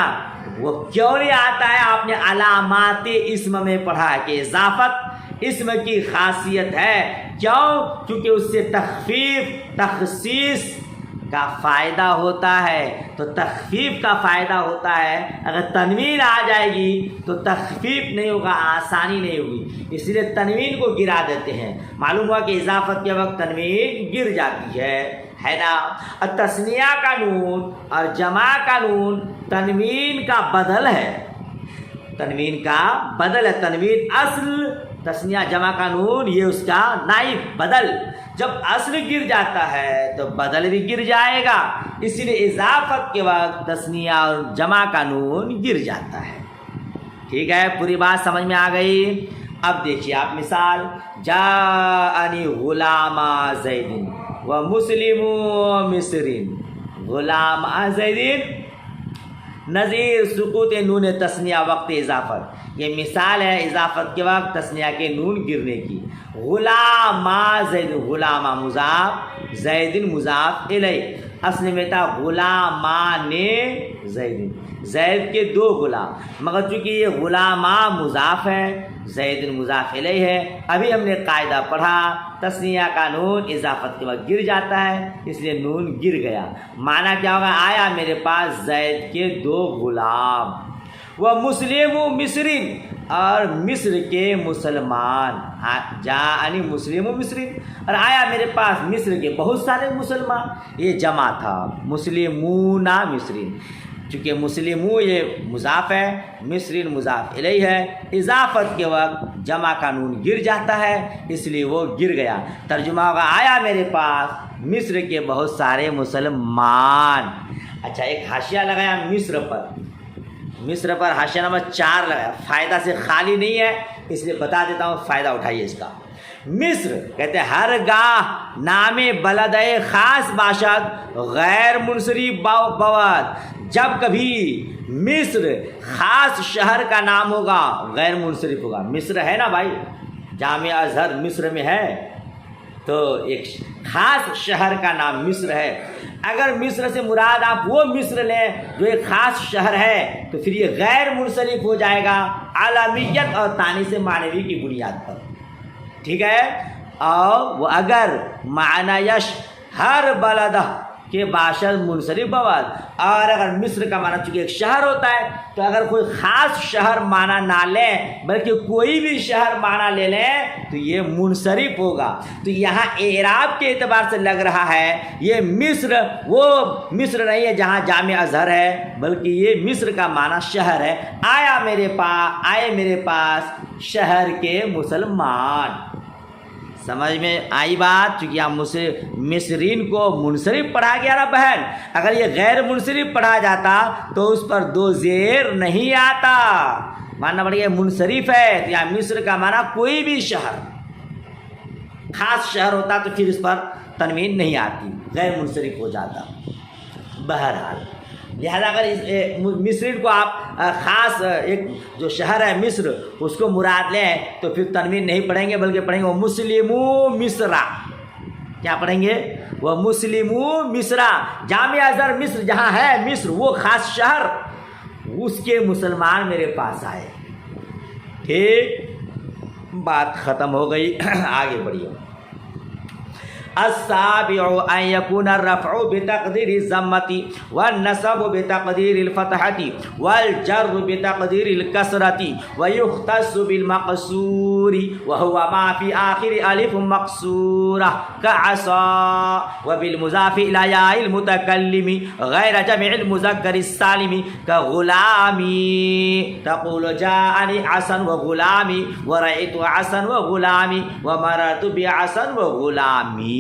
وہ کیوں نہیں آتا ہے؟ آپ نے علامات اسم میں پڑھا ہے کہ اضافت اسم کی خاصیت ہے، کیوں؟ کیونکہ اس سے تخفیف تخصیص کا فائدہ ہوتا ہے، تو تخفیف کا فائدہ ہوتا ہے، اگر تنوین آ جائے گی تو تخفیف نہیں ہوگا، آسانی نہیں ہوگی، اس لیے تنوین کو گرا دیتے ہیں۔ معلوم ہوا کہ اضافت کے وقت تنوین گر جاتی ہے نا؟ اور تثنیہ کا نون اور جمع کا نون تنوین کا بدل ہے، تنوین کا بدل ہے، تنوین اصل تثنیہ جمع کا نون یہ اس کا نائب بدل، جب اصل گر جاتا ہے تو بدل بھی گر جائے گا، اس لیے اضافت کے وقت تثنیہ اور جمع کا نون گر جاتا ہے۔ ٹھیک ہے، پوری بات سمجھ میں آ گئی؟ اب دیکھیے آپ مثال، جاءنی غلام زید و مسلم مصر، غلام زید نظیر سقوط نون تثنیہ وقت اضافت، یہ مثال ہے اضافت کے وقت تثنیہ کے نون گرنے کی۔ غلام زید، غلام مضاف، زید مضاف الیہ، اصل میں تھا غلامان زید، زید کے دو غلام، مگر چونکہ یہ غلاما مضاف ہے، زید مضاف الیہ ہے، ابھی ہم نے قاعدہ پڑھا تثنیہ کا نون اضافت کے وقت گر جاتا ہے، اس لیے نون گر گیا۔ معنی کیا ہوگا؟ آیا میرے پاس زید کے دو غلام، وہ مسلم مصرین، اور مصر کے مسلمان، جاءنی مسلم مصرین، اور آیا میرے پاس مصر کے بہت سارے مسلمان، یہ جمع تھا مسلمون مصرین، چونکہ مسلمون یہ مضاف ہے، مصرین مضاف الیہ ہے، اضافت کے وقت جمع کا نون گر جاتا ہے، اس لیے وہ گر گیا۔ ترجمہ ہوگا آیا میرے پاس مصر کے بہت سارے مسلمان۔ اچھا، ایک حاشیہ لگایا مصر پر، مصر پر حاشیہ نمبر 4 لگایا، فائدہ سے خالی نہیں ہے، اس لیے بتا دیتا ہوں، فائدہ اٹھائیے اس کا۔ مصر کہتے ہیں ہر گاہ نام بلد خاص باشد غیر منصرف بود، جب کبھی مصر خاص شہر کا نام ہوگا غیر منصرف ہوگا۔ مصر ہے نا بھائی، جامعہ ازہر مصر میں ہے، تو ایک خاص شہر کا نام مصر ہے، اگر مصر سے مراد آپ وہ مصر لیں جو ایک خاص شہر ہے تو پھر یہ غیر منصرف ہو جائے گا عالمیت اور تانیث معنوی کی بنیاد پر۔ ٹھیک ہے، اور وہ اگر معنی یش ہر بلدہ کے باشد منصرف بود، اور اگر مصر کا معنی چونکہ ایک شہر ہوتا ہے تو اگر کوئی خاص شہر معنی نہ لیں بلکہ کوئی بھی شہر معنی لے لیں تو یہ منصرف ہوگا۔ تو یہاں اعراب کے اعتبار سے لگ رہا ہے یہ مصر وہ مصر نہیں ہے جہاں جامع ازہر ہے، بلکہ یہ مصر کا معنی شہر ہے۔ آئے میرے پاس شہر کے مسلمان۔ سمجھ میں آئی بات؟ چونکہ یہاں مصرین کو منصرف پڑھا گیا نا بہن، اگر یہ غیر منصرف پڑھا جاتا تو اس پر دو زیر نہیں آتا، ماننا پڑے گا منصرف ہے، تو یہاں مصر کا معنی کوئی بھی شہر، خاص شہر ہوتا تو پھر اس پر تنوین نہیں آتی، غیر منصرف ہو جاتا۔ بہرحال لہذا اگر مصرین کو آپ خاص ایک جو شہر ہے مصر اس کو مراد لیں تو پھر تنوین نہیں پڑھیں گے بلکہ پڑھیں گے وہ مسلمو مصرا۔ کیا پڑھیں گے؟ وہ مسلمو مصرا، جامع ازہر مصر جہاں ہے مصر وہ خاص شہر، اس کے مسلمان میرے پاس آئے۔ ٹھیک، بات ختم ہو گئی، آگے بڑھیے۔ السابع ان يكون الرفع بتقدير الضمة والنصب بتقدير الفتحة والجر بتقدير الكسرة ويختص بالمقصور وهو ما في آخر ألف مقصورة كعصا وبالمضاف إلى ياء المتكلم غير جمع المذكر السالم كغلامي، تقول جاءني عصا وغلامي ورأيت عصا وغلامي ومررت بعصا وغلامي۔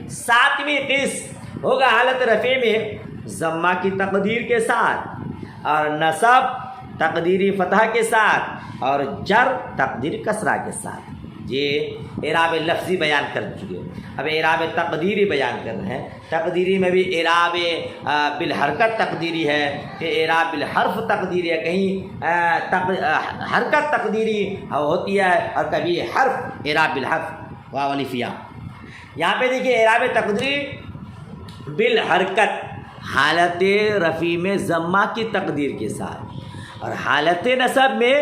7ویں قسم ہوگا حالت رفع میں ضمہ کی تقدیر کے ساتھ، اور نصب تقدیری فتح کے ساتھ، اور جر تقدیر کسرہ کے ساتھ۔ یہ اعراب لفظی بیان کر چکے، اب اعراب تقدیری بیان کر رہے ہیں۔ تقدیری میں بھی اعراب بالحرکت تقدیری ہے، کہ اعراب بالحرف تقدیری ہے، کہیں حرکت تقدیری ہوتی ہے اور کبھی حرف اعراب بالحرف واو الف یا۔ یہاں پہ دیکھیے اعراب تقدیر بالحرکت حالت رفع میں ضمہ کی تقدیر کے ساتھ، اور حالت نصب میں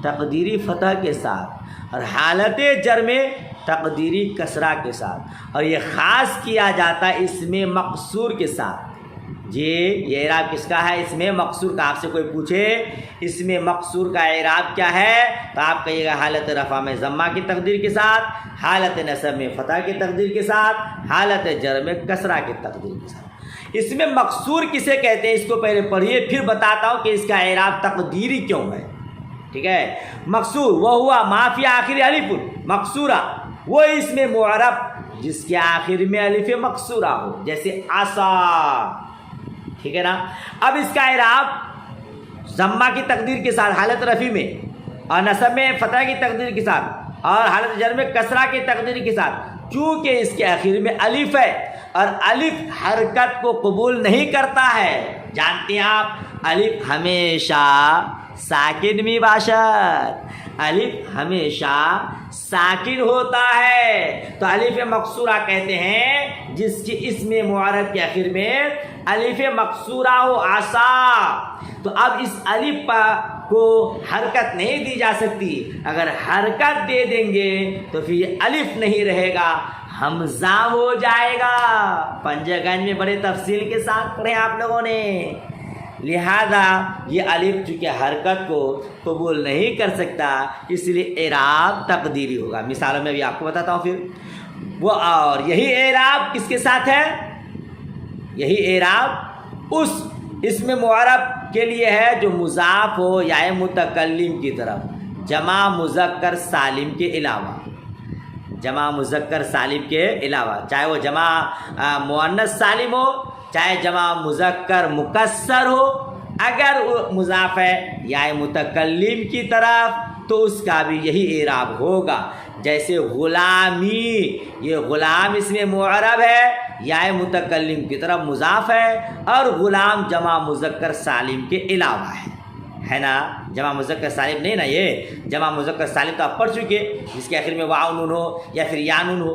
تقدیری فتح کے ساتھ، اور حالت جر میں تقدیری کسرہ کے ساتھ، اور یہ خاص کیا جاتا ہے اس میں مقصور کے ساتھ۔ جی یہ اعراب کس کا ہے؟ اس میں مقصور کا۔ آپ سے کوئی پوچھے اس میں مقصور کا اعراب کیا ہے تو آپ کہیے گا حالت رفع میں ضمہ کی تقدیر کے ساتھ، حالت نصب میں فتح کی تقدیر کے ساتھ، حالت جر میں کسرہ کی تقدیر کے ساتھ۔ اس میں مقصور کسے کہتے ہیں اس کو پہلے پڑھیے، پھر بتاتا ہوں کہ اس کا اعراب تقدیری کیوں ہے۔ ٹھیک ہے. مقصور وہ ہوا ما فی آخر الف مقصورہ، وہ اسم معرب جس کے آخر میں الف مقصورہ ہو، جیسے عصا. ٹھیک ہے نا. اب اس کا اعراب ضمہ کی تقدیر کے ساتھ حالت رفع میں، اور نصب میں فتح کی تقدیر کے ساتھ، اور حالت جر میں کسرہ کی تقدیر کے ساتھ. چونکہ اس کے آخر میں الف ہے اور الف حرکت کو قبول نہیں کرتا ہے. جانتے ہیں آپ الف ہمیشہ ساکن می باشد، الف ہمیشہ ساکن ہوتا ہے. تو الف مقصورہ کہتے ہیں جس کی اسم معرب کے آخر میں الف مقصورہ ہو. عصا. تو اب اس الف کو حرکت نہیں دی جا سکتی. اگر حرکت دے دیں گے تو پھر یہ الف نہیں رہے گا، حمزہ ہو جائے گا. پنجہ گنج میں بڑے تفصیل کے ساتھ پڑھے آپ لوگوں نے. لہذا یہ الف چونکہ حرکت کو قبول نہیں کر سکتا، اس لیے اعراب تقدیری ہوگا. مثالوں میں بھی آپ کو بتاتا ہوں پھر وہ. اور یہی اعراب کس کے ساتھ ہے؟ یہی اعراب اس اسم معرب کے لیے ہے جو مضاف ہو یا متکلم کی طرف، جمع مذکر سالم کے علاوہ. جمع مذکر سالم کے علاوہ، چاہے وہ جمع مؤنث سالم ہو، چاہے جمع مذکر مکسر ہو. اگر مضاف ہے یا متکلم کی طرف تو اس کا بھی یہی اعراب ہوگا. جیسے غلامی، یہ غلام اس میں معرب ہے یا متکلم کی طرف مضاف ہے، اور غلام جمع مذکر سالم کے علاوہ ہے نا. جمع مذکر سالم نہیں نا، یہ جمع مذکر سالم تو آپ پڑھ چکے، جس کے آخر میں واو نون ہو یا پھر یا نون ہو.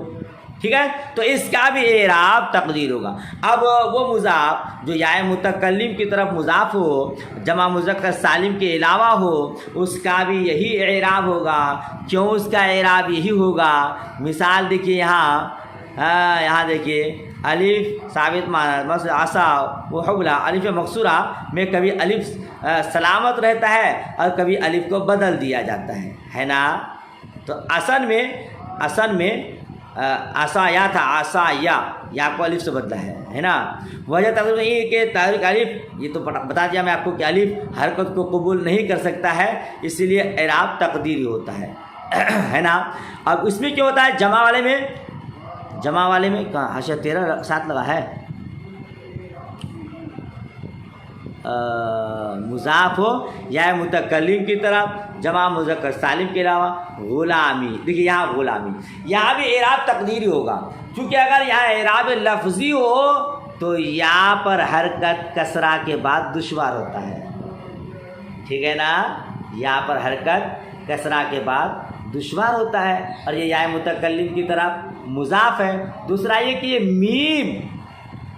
ٹھیک ہے. تو اس کا بھی اعراب تقدیر ہوگا. اب وہ مضاف جو یا متکلم کی طرف مضاف ہو، جمع مذکر سالم کے علاوہ ہو، اس کا بھی یہی اعراب ہوگا. کیوں اس کا اعراب یہی ہوگا؟ مثال دیکھیے یہاں دیکھیے الف ثابت معنی مثلا عصا و حبلہ، الف مقصورہ میں کبھی الف سلامت رہتا ہے اور کبھی الف کو بدل دیا جاتا ہے نا. تو اصل میں عصا یا تھا، عصا یا کو الف سے بدلا ہے نا. وجہ تقریباً یہ کہ تحریک الف، یہ تو بتا دیا میں آپ کو کہ الف حرکت کو قبول نہیں کر سکتا ہے، اس لیے اعراب تقدیری ہوتا ہے نا. اب اس میں کیا ہوتا ہے؟ جمع والے میں کہاں حاشیہ 13 ساتھ لگا ہے، مضاف ہو یا متکلم کی طرف، جمع مذکر سالم کے علاوہ. غلامی، دیکھیے یہاں غلامی، یہاں بھی اعراب تقدیری ہوگا. چونکہ اگر یہاں اعراب لفظی ہو تو یا پر حرکت کسرہ کے بعد دشوار ہوتا ہے. ٹھیک ہے نا. یا پر حرکت کسرہ کے بعد دشوار ہوتا ہے، اور یہ یا متکلم کی طرف مضاف ہے. دوسرا یہ کہ یہ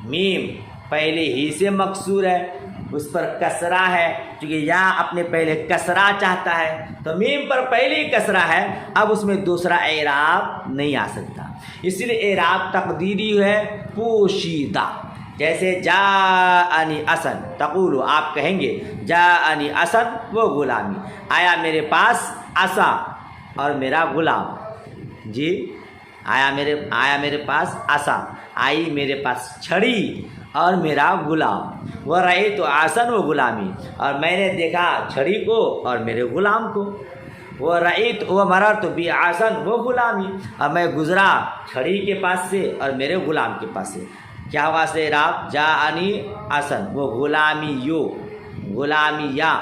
میم پہلے ہی سے مکسور ہے، اس پر کسرہ ہے. چونکہ یا اپنے پہلے کسرہ چاہتا ہے تو میم پر پہلے ہی کسرہ ہے، اب اس میں دوسرا اعراب نہیں آ سکتا. اس لیے اعراب تقدیری ہے، پوشیدہ. جیسے جاءنی اسد، تقول آپ کہیں گے جاءنی اسد و غلامی، آیا میرے پاس عصا اور میرا غلام. جی آیا میرے پاس عصا، آئی میرے پاس چھڑی اور میرا غلام. ورأیت عصا و غلامی، اور میں نے دیکھا چھڑی کو اور میرے غلام کو. ورأیت ومررت بعصا و غلامی، اور میں گزرا چھڑی کے پاس سے اور میرے غلام کے پاس سے. کیا ہوگا سے اعراب؟ جاءنی عصا و غلامی یو، غلامی یا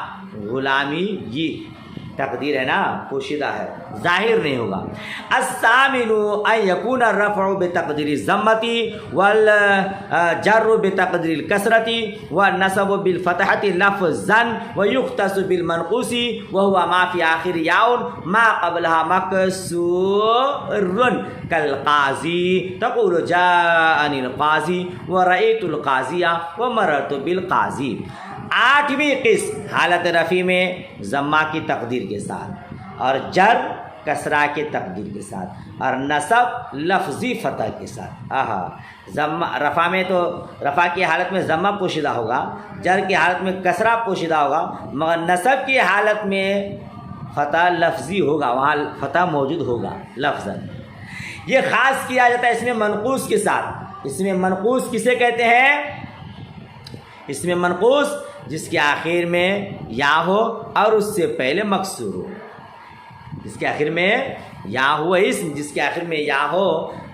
غلامی یہ تقدیر ہے نا، پوشیدہ ہے، ظاہر نہیں ہوگا. الثامن ان یکون الرفع بتقدیر الضمۃ والجر بتقدیر الکسرۃ والنصب بالفتحۃ لفظا ويختص بالمنقوص وهو ما في آخر یاء ما قبلها مکسور كالقاضی. تقول جاءنی القاضی ورأیت القاضی ومررت بالقاضی. 8ویں قسم حالت رفع میں ضمہ کی تقدیر کے ساتھ، اور جر کسرہ کے تقدیر کے ساتھ، اور نصب لفظی فتح کے ساتھ. ضمہ رفع میں تو رفع کی حالت میں ضمہ پوشیدہ ہوگا، جر کی حالت میں کسرہ پوشیدہ ہوگا، مگر نصب کی حالت میں فتح لفظی ہوگا، وہاں فتح موجود ہوگا لفظاً. یہ خاص کیا جاتا ہے اس میں منقوص کے ساتھ. اس میں منقوص کسے کہتے ہیں؟ اس میں منقوص جس کے آخر میں یا ہو اور اس سے پہلے مکسور ہو. جس کے آخر میں یا ہو اسم جس کے آخر میں یا ہو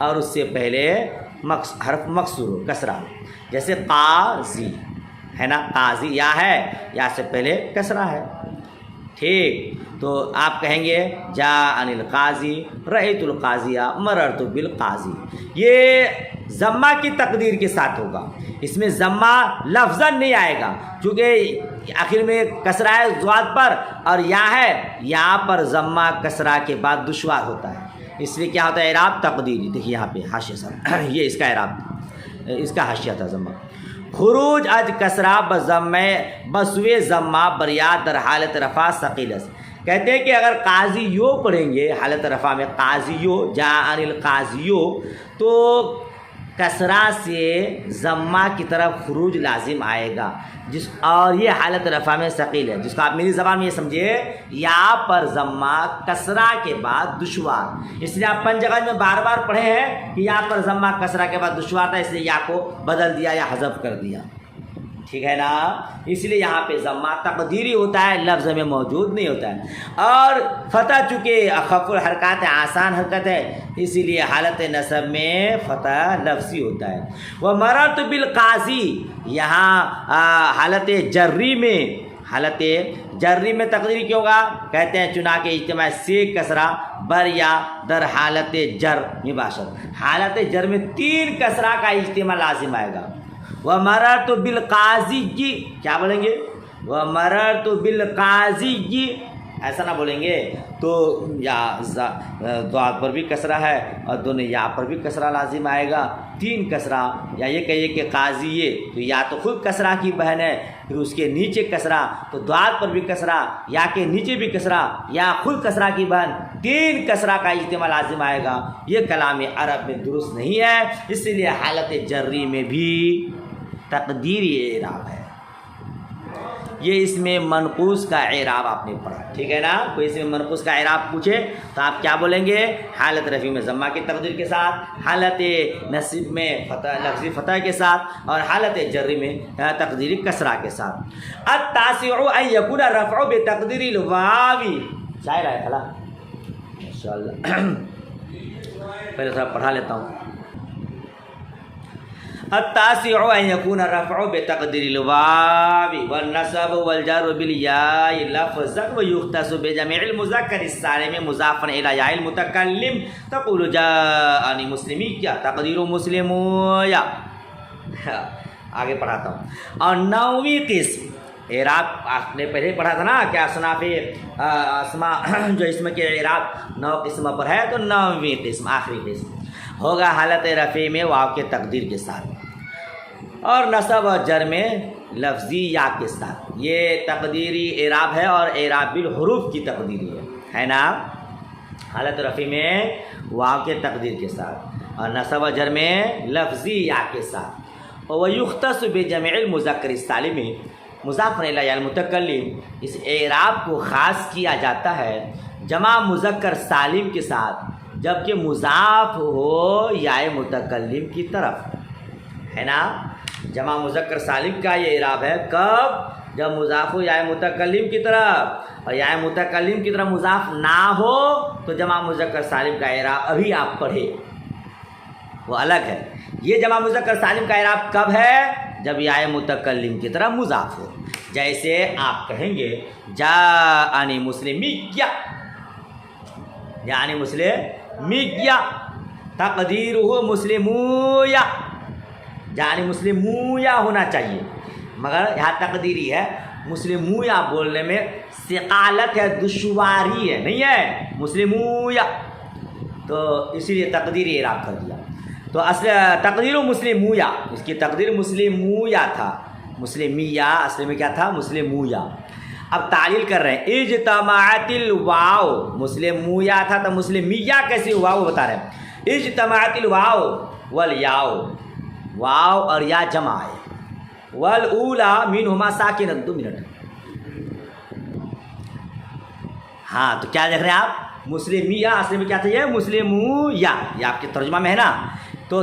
اور اس سے پہلے حرف مکسور ہو کسرہ. جیسے قاضی ہے نا, قاضی یا ہے, یا سے پہلے کسرہ ہے. ٹھیک, تو آپ کہیں گے جاءنی القاضی رأیت القاضیہ مررت بالقاضی. یہ ضمہ کی تقدیر کے ساتھ ہوگا. اس میں ضمہ لفظاً نہیں آئے گا کیونکہ آخر میں کسرہ ہے ضاد پر اور یا ہے, یہاں پر ضمہ کسرہ کے بعد دشوار ہوتا ہے. اس لیے کیا ہوتا ہے اعراب تقدیری. دیکھیے یہاں پہ حاشیہ سر, یہ اس کا اعراب, اس کا حاشیہ تھا ضمہ. خروج از کسرہ بضمہ بسوے ضمہ بریاد در حالت رفع ثقیلس. کہتے ہیں کہ اگر قاضی یو پڑھیں گے حالت رفع میں قاضیو جاءنی القاضیو, تو کسرہ سے ضمہ کی طرف خروج لازم آئے گا, جس اور یہ حالت رفع میں ثقیل ہے, جس کو آپ میری زبان میں یہ سمجھے یا پر ضمہ کسرہ کے بعد دشوار. اس لیے آپ پنجگت میں بار بار پڑھے ہیں کہ یا پر ضمہ کسرہ کے بعد دشوار تھا, اس لیے یا کو بدل دیا یا حذف کر دیا. ٹھیک ہے نا, اس لیے یہاں پہ ضمہ تقدیری ہوتا ہے, لفظ میں موجود نہیں ہوتا ہے. اور فتح چونکہ اخف الحرکات ہے, آسان حرکت ہے, اسی لیے حالت نصب میں فتح لفظی ہوتا ہے. وہ مررت بالقاضی, یہاں حالت جری میں تقدیری کیوں ہوگا؟ کہتے ہیں چنانکہ اجتماع سے کسرہ بر یا در حالت جر مباشر. حالت جر میں 3 کسرہ کا اجتماع لازم آئے گا. وَمَرَرْتُ بِالْقَاضِيِّ, کیا بولیں گے؟ وَمَرَرْتُ بِالْقَاضِيِّ, ایسا نہ بولیں گے. تو یا ضاد پر بھی کسرہ ہے اور دونوں یا پر بھی کسرہ لازم آئے گا, 3 کسرہ. یا یہ کہیے کہ قاضی, تو یا تو خود کسرہ کی بہن ہے, پھر اس کے نیچے کسرہ, تو ضاد پر بھی کسرہ, یا کے نیچے بھی کسرہ, یا خود کسرہ کی بہن, 3 کسرہ کا اجتماع لازم آئے گا. یہ کلام عرب میں درست نہیں ہے, اس لیے حالت جری میں بھی تقدیری اعراب ہے. یہ اس میں منقوص کا اعراب آپ نے پڑھا. ٹھیک ہے نا, کوئی اس میں منقوص کا اعراب پوچھے تو آپ کیا بولیں گے؟ حالت رفع میں ضمہ کی تقدیر کے ساتھ, حالت نصب میں لفظی فتح کے ساتھ, اور حالت جری میں تقدیری کسرہ کے ساتھ. التاسع ان یکون الرفع بتقدیر الواو. شاعر ہے کھلا ماشاءاللہ, پہلے تھوڑا پڑھا لیتا ہوں. التاسع ان يكون الرفع بتقدير الواو والنصب والجر بالياء لفظا ويختص بجميع المذكر السالم مضافا الى ياء المتكلم. تقول جاءني مسلمية تقدير مسلمويا. آگے پڑھاتا ہوں. اور 9ویں قسم اعراب آپ نے پہلے پڑھا تھا نا کہ اصناف اسماء جو اسم کے اعراب 9 قسم پر ہے, تو 9ویں قسم آخری قسم ہوگا حالت رفع میں واو کے تقدیر کے ساتھ, اور نصب و جر میں لفظی یا کے ساتھ. یہ تقدیری اعراب ہے اور اعراب بالحروف کی تقدیری ہے نا. حالت رفع میں واو کے تقدیر کے ساتھ اور نصب و جر میں لفظی یا کے ساتھ. اور یختص بجمع المذکر السالم مضاف الی المتکلم. اس اعراب کو خاص کیا جاتا ہے جمع مذکر سالم کے ساتھ جبکہ مضاف ہو یا متکلم کی طرف, ہے نا. جمع مذکر سالم کا یہ اعراب ہے کب؟ جب مضاف ہو یا متکلم کی طرف, اور یا متکلم کی طرف مضاف نہ ہو تو جمع مذکر سالم کا اعراب ابھی آپ پڑھے وہ الگ ہے. یہ جمع مذکر سالم کا اعراب کب ہے؟ جب یا متکلم کی طرف مضاف ہو. جیسے آپ کہیں گے جاءنی مسلمیہ, یعنی مسلمیہ, تقدیرہ مسلمویا, یعنی مسلمویا ہونا چاہیے, مگر یہاں تقدیری ہے. مسلمویا بولنے میں ثقالت ہے, دشواری ہے, نہیں ہے مسلمویا, تو اسی لیے تقدیری اعراب کر دیا. تو اصل تقدیر مسلمویا, اس کی تقدیر مسلمویا تھا, مسلمیہ اصل میں کیا تھا؟ مسلمویا. اب تعلیل کر رہے ہیں اجتماعت الواو, مسلمویا تھا تو مسلمیہ کیسے ہوا وہ بتا رہے ہیں. اجتماعت الواو والیاء, واو اور یا جمع ہے, والاولا منہما ساکن. 2 منٹ. ہاں تو کیا دیکھ رہے ہیں آپ؟ مسلمیہ اصل میں کیا تھا؟ یہ مسلمویا, یہ آپ کے ترجمہ میں ہے نا. تو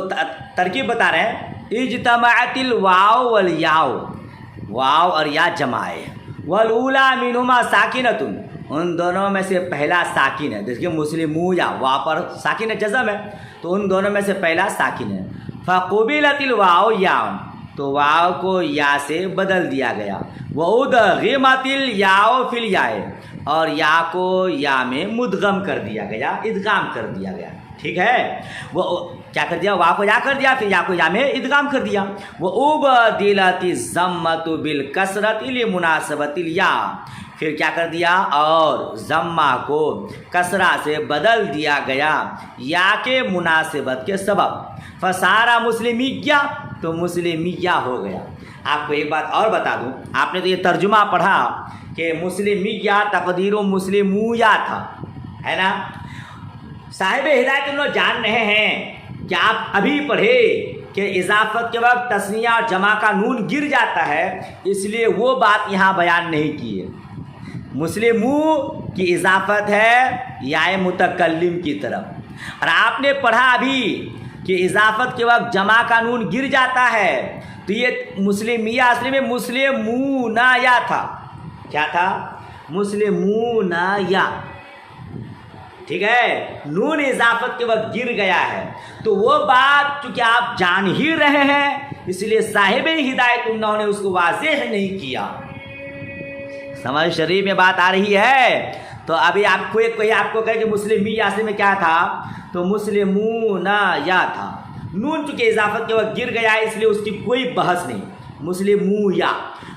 ترکیب بتا رہے ہیں اجتماعت الواو والیاء, واو اور یا جمع ہے. والاولی منہما ساکنتن، ان دونوں میں سے پہلا ساکن ہے. دیکھیے مسلمویا وا پر ساکن ہے، جزم ہے، تو ان دونوں میں سے پہلا ساکن ہے. فقبلت الواو یا، تو واو کو یا سے بدل دیا گیا. وادغمت الیاء فی الیاء، اور یا کو یا میں مدغم کر دیا گیا، ادغام کر دیا گیا. ٹھیک ہے، وہ کیا کر دیا، واو کو یا کر دیا، پھر یا کو یا میں ادغام کر دیا. وابدلت الضمۃ بالکسرۃ لمناسبۃ الیاء، پھر کیا کر دیا، اور ضمہ کو کسرہ سے بدل دیا گیا یا کے مناسبت کے سبب. فصار مسلمیہ، تو مسلمیہ ہو گیا. آپ کو ایک بات اور بتا دوں، آپ نے تو یہ ترجمہ پڑھا کہ مسلمیہ تقدیر و مسلمویا تھا، ہے نا. صاحب ہدایت ان لوگ جان رہے ہیں کہ آپ ابھی پڑھے کہ اضافت کے وقت تثنیہ اور جمع کا نون گر جاتا ہے، اس لیے وہ بات یہاں بیان نہیں کی ہے. مسلمو کی اضافت ہے یا متکلم کی طرف، اور آپ نے پڑھا ابھی کہ اضافت کے وقت جمع کا نون گر جاتا ہے، تو یہ مسلمیہ اصلی میں مسلمونیا تھا. کیا تھا، مسلمونیا. ٹھیک ہے، نون اضافت کے وقت گر گیا ہے، تو وہ بات چونکہ آپ جان ہی رہے ہیں، اس لیے صاحب ہدایت انہوں نے اس کو واضح نہیں کیا. سمجھ شریف میں بات آ رہی ہے. تو ابھی آپ کو کوئی آپ کو کہے کہ مسلمیہ اصل میں کیا تھا، تو مسلمونیا تھا. نون چونکہ اضافت کے وقت گر گیا ہے، اس لیے اس کی کوئی بحث نہیں. مسلمویا،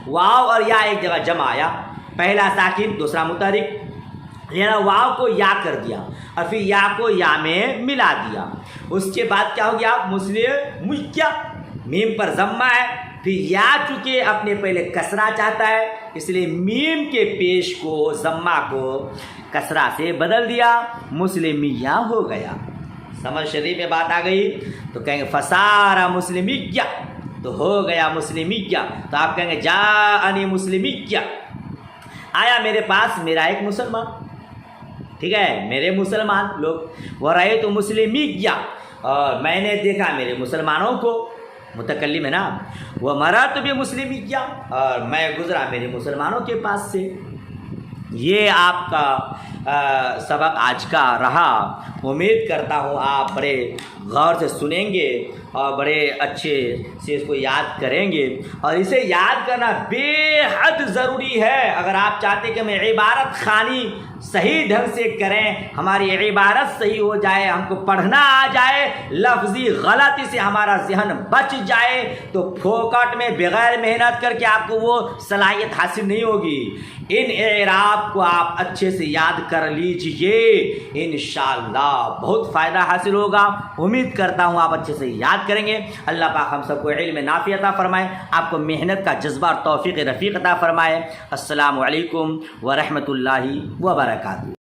واو اور یا ایک جگہ جمع آیا، پہلا ساکن دوسرا متحرک، یعنی واو کو یا کر دیا اور پھر یا کو یا میں ملا دیا. اس کے بعد کیا ہو گیا، مسلمیہ، میم پر ضمہ ہے، پھر یا چونکہ اپنے پہلے کسرہ چاہتا ہے، اس لیے میم کے پیش کو ضمہ کو کسرہ سے بدل دیا، مسلمیہ ہو گیا. سمجھ شریف میں بات آ گئی. تو کہیں گے فصار مسلمیہ، تو ہو گیا مسلمیہ. تو آپ کہیں گے جاءنی مسلمیہ، آیا میرے پاس میرا ایک مسلمان. ٹھیک ہے، میرے مسلمان لوگ. ورأیت مسلمیہ، اور میں نے دیکھا میرے مسلمانوں کو، متکلم ہے نا. ومررت بمسلمیہ، اور میں گزرا میرے مسلمانوں کے پاس سے. یہ آپ کا سبق آج کا رہا. امید کرتا ہوں آپ بڑے غور سے سنیں گے اور بڑے اچھے سے اس کو یاد کریں گے. اور اسے یاد کرنا بے حد ضروری ہے. اگر آپ چاہتے کہ ہمیں عبارت خوانی صحیح ڈھنگ سے کریں، ہماری عبارت صحیح ہو جائے، ہم کو پڑھنا آ جائے، لفظی غلطی سے ہمارا ذہن بچ جائے، تو پھوکٹ میں بغیر محنت کر کے آپ کو وہ صلاحیت حاصل نہیں ہوگی. ان اعراب کو آپ اچھے سے یاد کر لیجئے، انشاءاللہ بہت فائدہ حاصل ہوگا. امید کرتا ہوں آپ اچھے سے یاد کریں گے. اللہ پاک ہم سب کو علم نافع عطا فرمائے، آپ کو محنت کا جذبہ اور توفیق رفیق عطا فرمائے. السلام علیکم ورحمۃ اللہ وبرکاتہ.